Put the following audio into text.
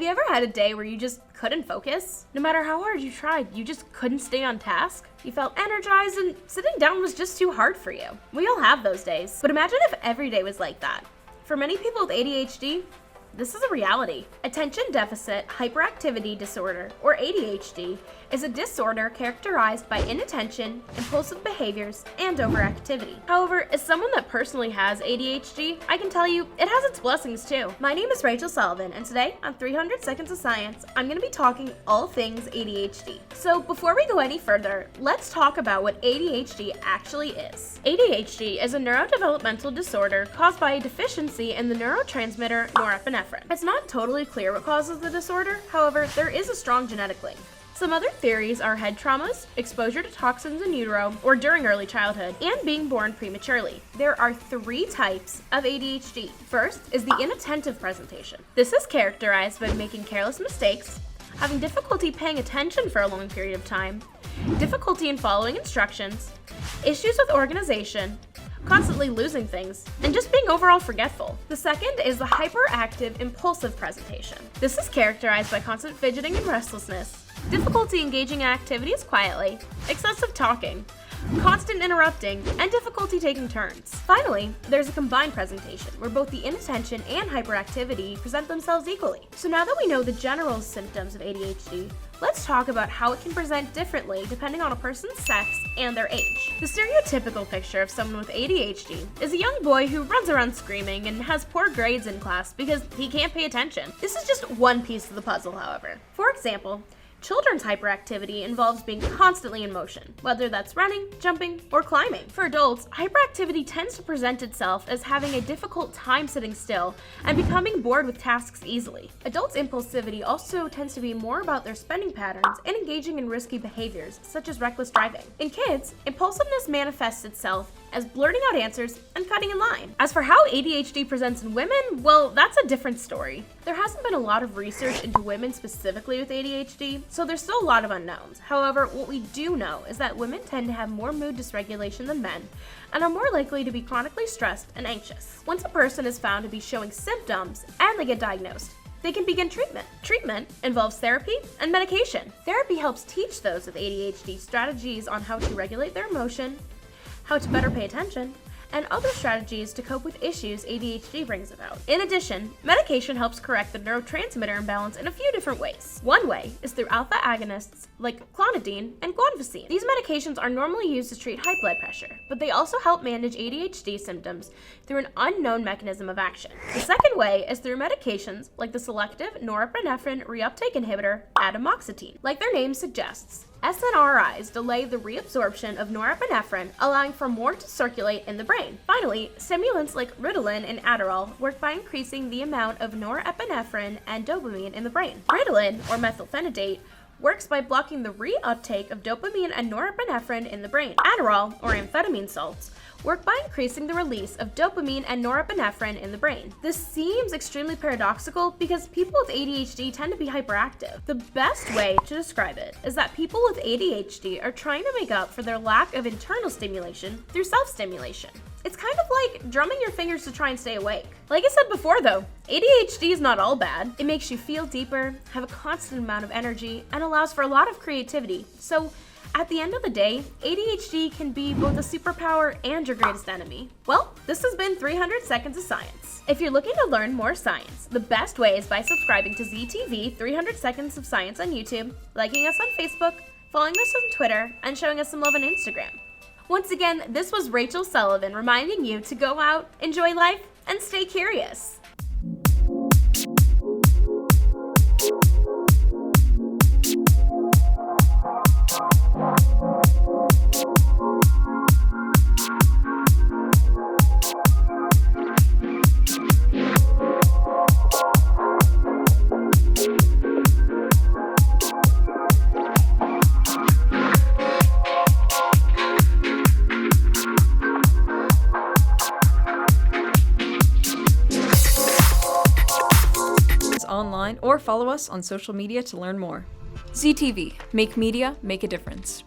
Have you ever had a day where you just couldn't focus? No matter how hard you tried, you just couldn't stay on task? You felt energized and sitting down was just too hard for you. We all have those days, but imagine if every day was like that. For many people with ADHD, this is a reality. Attention Deficit Hyperactivity Disorder, or ADHD, is a disorder characterized by inattention, impulsive behaviors, and overactivity. However, as someone that personally has ADHD, I can tell you it has its blessings too. My name is Rachael Sullivan, and today on 300 Seconds of Science, I'm going to be talking all things ADHD. So before we go any further, let's talk about what ADHD actually is. ADHD is a neurodevelopmental disorder caused by a deficiency in the neurotransmitter norepinephrine. It's not totally clear what causes the disorder, however, there is a strong genetic link. Some other theories are head traumas, exposure to toxins in utero or during early childhood, and being born prematurely. There are 3 types of ADHD. First is the inattentive presentation. This is characterized by making careless mistakes, having difficulty paying attention for a long period of time, difficulty in following instructions, issues with organization, constantly losing things, and just being overall forgetful. The second is the hyperactive impulsive presentation. This is characterized by constant fidgeting and restlessness, difficulty engaging in activities quietly, excessive talking, constant interrupting, and difficulty taking turns. Finally, there's a combined presentation where both the inattention and hyperactivity present themselves equally. So now that we know the general symptoms of ADHD, let's talk about how it can present differently depending on a person's sex and their age. The stereotypical picture of someone with ADHD is a young boy who runs around screaming and has poor grades in class because he can't pay attention. This is just one piece of the puzzle, however. For example, children's hyperactivity involves being constantly in motion, whether that's running, jumping, or climbing. For adults, hyperactivity tends to present itself as having a difficult time sitting still and becoming bored with tasks easily. Adults' impulsivity also tends to be more about their spending patterns and engaging in risky behaviors, such as reckless driving. In kids, impulsiveness manifests itself as blurting out answers and cutting in line. As for how ADHD presents in women, well, that's a different story. There hasn't been a lot of research into women specifically with ADHD, so there's still a lot of unknowns. However, what we do know is that women tend to have more mood dysregulation than men and are more likely to be chronically stressed and anxious. Once a person is found to be showing symptoms and they get diagnosed, they can begin treatment. Treatment involves therapy and medication. Therapy helps teach those with ADHD strategies on how to regulate their emotion, how to better pay attention, and other strategies to cope with issues ADHD brings about. In addition, medication helps correct the neurotransmitter imbalance in a few different ways. One way is through alpha agonists like clonidine and guanfacine. These medications are normally used to treat high blood pressure, but they also help manage ADHD symptoms through an unknown mechanism of action. The second way is through medications like the selective norepinephrine reuptake inhibitor atomoxetine. Like their name suggests, SNRIs delay the reabsorption of norepinephrine, allowing for more to circulate in the brain. Finally, stimulants like Ritalin and Adderall work by increasing the amount of norepinephrine and dopamine in the brain. Ritalin, or methylphenidate, works by blocking the reuptake of dopamine and norepinephrine in the brain. Adderall, or amphetamine salts, work by increasing the release of dopamine and norepinephrine in the brain. This seems extremely paradoxical because people with ADHD tend to be hyperactive. The best way to describe it is that people with ADHD are trying to make up for their lack of internal stimulation through self-stimulation. It's kind of like drumming your fingers to try and stay awake. Like I said before though, ADHD is not all bad. It makes you feel deeper, have a constant amount of energy, and allows for a lot of creativity. So at the end of the day, ADHD can be both a superpower and your greatest enemy. Well, this has been 300 Seconds of Science. If you're looking to learn more science, the best way is by subscribing to ZTV 300 Seconds of Science on YouTube, liking us on Facebook, following us on Twitter, and showing us some love on Instagram. Once again, this was Rachael Sullivan reminding you to go out, enjoy life, and stay curious. Online or follow us on social media to learn more. ZTV, make media, make a difference.